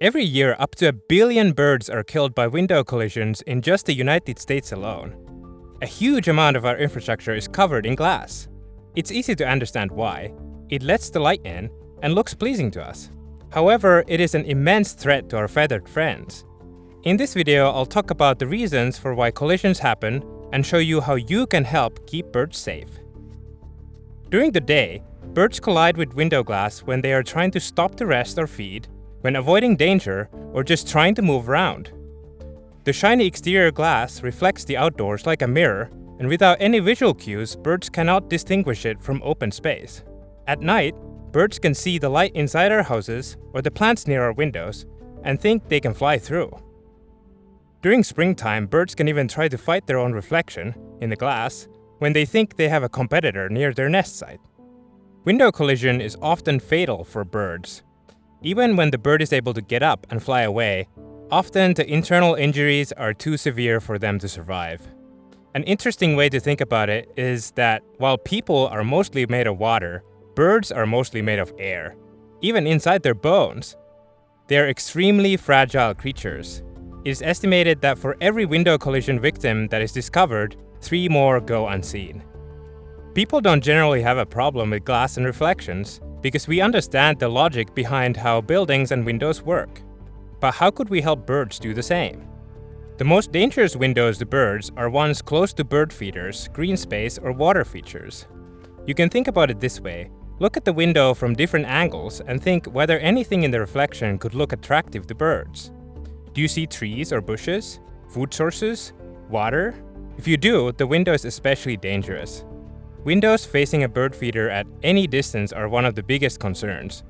Every year, up to 1 billion birds are killed by window collisions in just the United States alone. A huge amount of our infrastructure is covered in glass. It's easy to understand why. It lets the light in and looks pleasing to us. However, it is an immense threat to our feathered friends. In this video, I'll talk about the reasons for why collisions happen and show you how you can help keep birds safe. During the day, birds collide with window glass when they are trying to stop to rest or feed, when avoiding danger, or just trying to move around. The shiny exterior glass reflects the outdoors like a mirror, and without any visual cues, birds cannot distinguish it from open space. At night, birds can see the light inside our houses or the plants near our windows and think they can fly through. During springtime, birds can even try to fight their own reflection in the glass when they think they have a competitor near their nest site. Window collision is often fatal for birds. Even when the bird is able to get up and fly away, often the internal injuries are too severe for them to survive. An interesting way to think about it is that while people are mostly made of water, birds are mostly made of air, even inside their bones. They are extremely fragile creatures. It is estimated that for every window collision victim that is discovered, 3 more go unseen. People don't generally have a problem with glass and reflections because we understand the logic behind how buildings and windows work. But how could we help birds do the same? The most dangerous windows to birds are ones close to bird feeders, green space, or water features. You can think about it this way. Look at the window from different angles and think whether anything in the reflection could look attractive to birds. Do you see trees or bushes? Food sources? Water? If you do, the window is especially dangerous. Windows facing a bird feeder at any distance are one of the biggest concerns.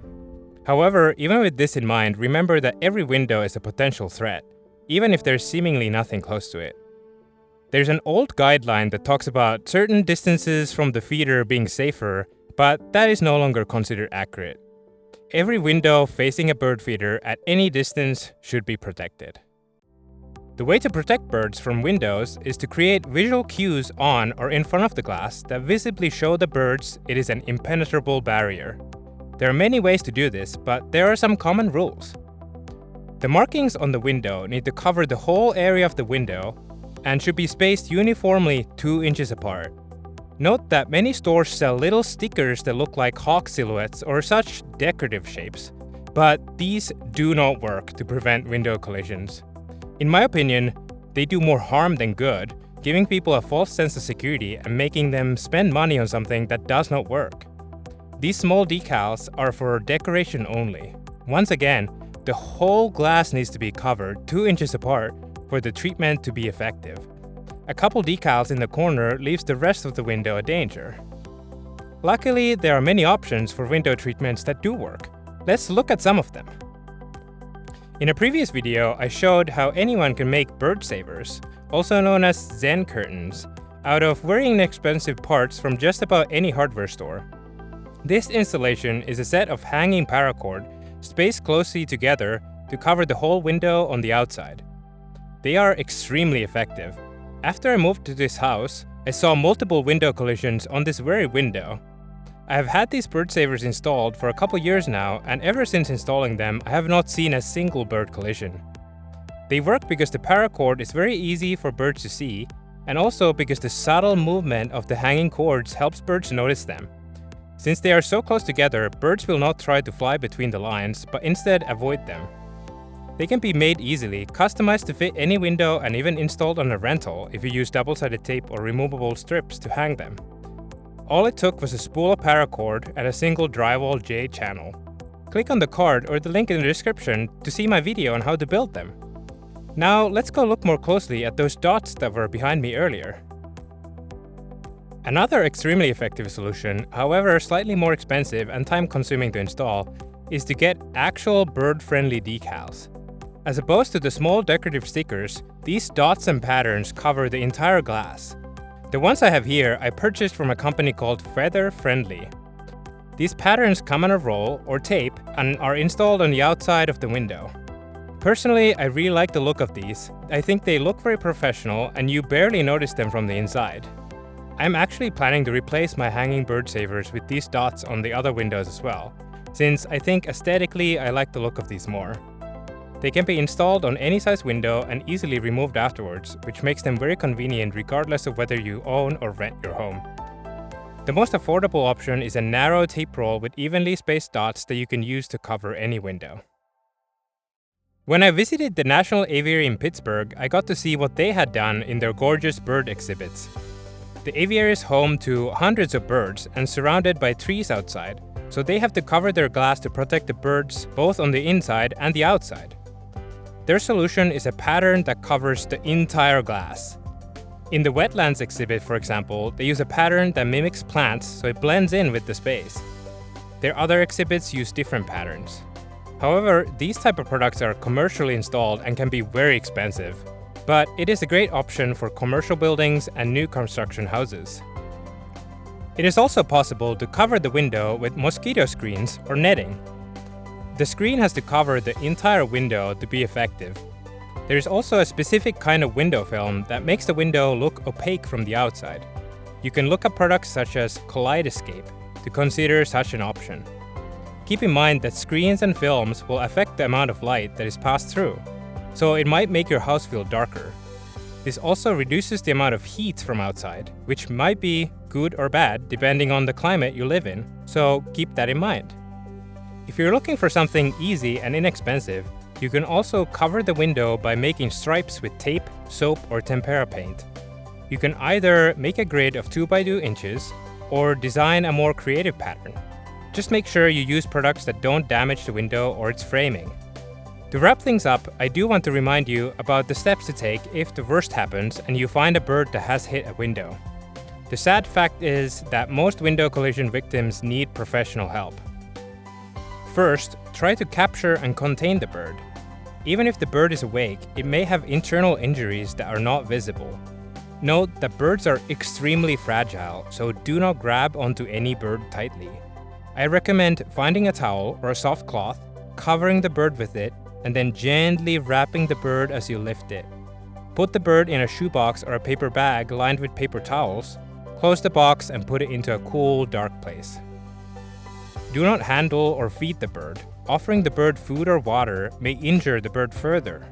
However, even with this in mind, remember that every window is a potential threat, even if there's seemingly nothing close to it. There's an old guideline that talks about certain distances from the feeder being safer, but that is no longer considered accurate. Every window facing a bird feeder at any distance should be protected. The way to protect birds from windows is to create visual cues on or in front of the glass that visibly show the birds it is an impenetrable barrier. There are many ways to do this, but there are some common rules. The markings on the window need to cover the whole area of the window and should be spaced uniformly 2 inches apart. Note that many stores sell little stickers that look like hawk silhouettes or such decorative shapes, but these do not work to prevent window collisions. In my opinion, they do more harm than good, giving people a false sense of security and making them spend money on something that does not work. These small decals are for decoration only. Once again, the whole glass needs to be covered 2 inches apart for the treatment to be effective. A couple decals in the corner leaves the rest of the window a danger. Luckily, there are many options for window treatments that do work. Let's look at some of them. In a previous video, I showed how anyone can make bird savers, also known as Zen curtains, out of very inexpensive parts from just about any hardware store. This installation is a set of hanging paracord spaced closely together to cover the whole window on the outside. They are extremely effective. After I moved to this house, I saw multiple window collisions on this very window. I have had these bird savers installed for a couple years now, and ever since installing them, I have not seen a single bird collision. They work because the paracord is very easy for birds to see, and also because the subtle movement of the hanging cords helps birds notice them. Since they are so close together, birds will not try to fly between the lines, but instead avoid them. They can be made easily, customized to fit any window, and even installed on a rental if you use double-sided tape or removable strips to hang them. All it took was a spool of paracord and a single drywall J channel. Click on the card or the link in the description to see my video on how to build them. Now let's go look more closely at those dots that were behind me earlier. Another extremely effective solution, however slightly more expensive and time-consuming to install, is to get actual bird-friendly decals. As opposed to the small decorative stickers, these dots and patterns cover the entire glass. The ones I have here I purchased from a company called Feather Friendly. These patterns come on a roll or tape and are installed on the outside of the window. Personally, I really like the look of these. I think they look very professional and you barely notice them from the inside. I'm actually planning to replace my hanging bird savers with these dots on the other windows as well, since I think aesthetically I like the look of these more. They can be installed on any size window and easily removed afterwards, which makes them very convenient regardless of whether you own or rent your home. The most affordable option is a narrow tape roll with evenly spaced dots that you can use to cover any window. When I visited the National Aviary in Pittsburgh, I got to see what they had done in their gorgeous bird exhibits. The aviary is home to hundreds of birds and surrounded by trees outside, so they have to cover their glass to protect the birds both on the inside and the outside. Their solution is a pattern that covers the entire glass. In the wetlands exhibit, for example, they use a pattern that mimics plants so it blends in with the space. Their other exhibits use different patterns. However, these type of products are commercially installed and can be very expensive, but it is a great option for commercial buildings and new construction houses. It is also possible to cover the window with mosquito screens or netting. The screen has to cover the entire window to be effective. There is also a specific kind of window film that makes the window look opaque from the outside. You can look at products such as Kaleidoscape to consider such an option. Keep in mind that screens and films will affect the amount of light that is passed through, so it might make your house feel darker. This also reduces the amount of heat from outside, which might be good or bad depending on the climate you live in, so keep that in mind. If you're looking for something easy and inexpensive, you can also cover the window by making stripes with tape, soap, or tempera paint. You can either make a grid of 2 by 2 inches or design a more creative pattern. Just make sure you use products that don't damage the window or its framing. To wrap things up, I do want to remind you about the steps to take if the worst happens and you find a bird that has hit a window. The sad fact is that most window collision victims need professional help. First, try to capture and contain the bird. Even if the bird is awake, it may have internal injuries that are not visible. Note that birds are extremely fragile, so do not grab onto any bird tightly. I recommend finding a towel or a soft cloth, covering the bird with it, and then gently wrapping the bird as you lift it. Put the bird in a shoebox or a paper bag lined with paper towels, close the box and put it into a cool, dark place. Do not handle or feed the bird. Offering the bird food or water may injure the bird further.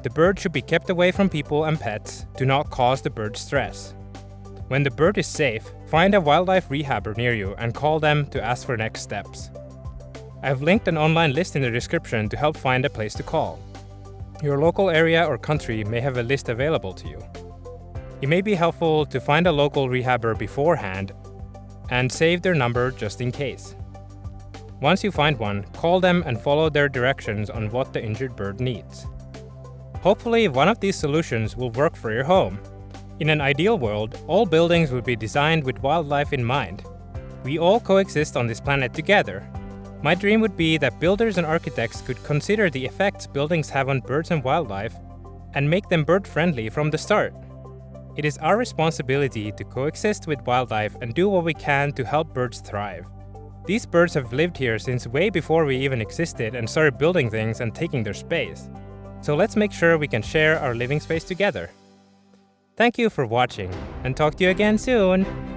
The bird should be kept away from people and pets to not cause the bird stress. When the bird is safe, find a wildlife rehabber near you and call them to ask for next steps. I have linked an online list in the description to help find a place to call. Your local area or country may have a list available to you. It may be helpful to find a local rehabber beforehand and save their number just in case. Once you find one, call them and follow their directions on what the injured bird needs. Hopefully, one of these solutions will work for your home. In an ideal world, all buildings would be designed with wildlife in mind. We all coexist on this planet together. My dream would be that builders and architects could consider the effects buildings have on birds and wildlife and make them bird-friendly from the start. It is our responsibility to coexist with wildlife and do what we can to help birds thrive. These birds have lived here since way before we even existed and started building things and taking their space. So let's make sure we can share our living space together. Thank you for watching, and talk to you again soon!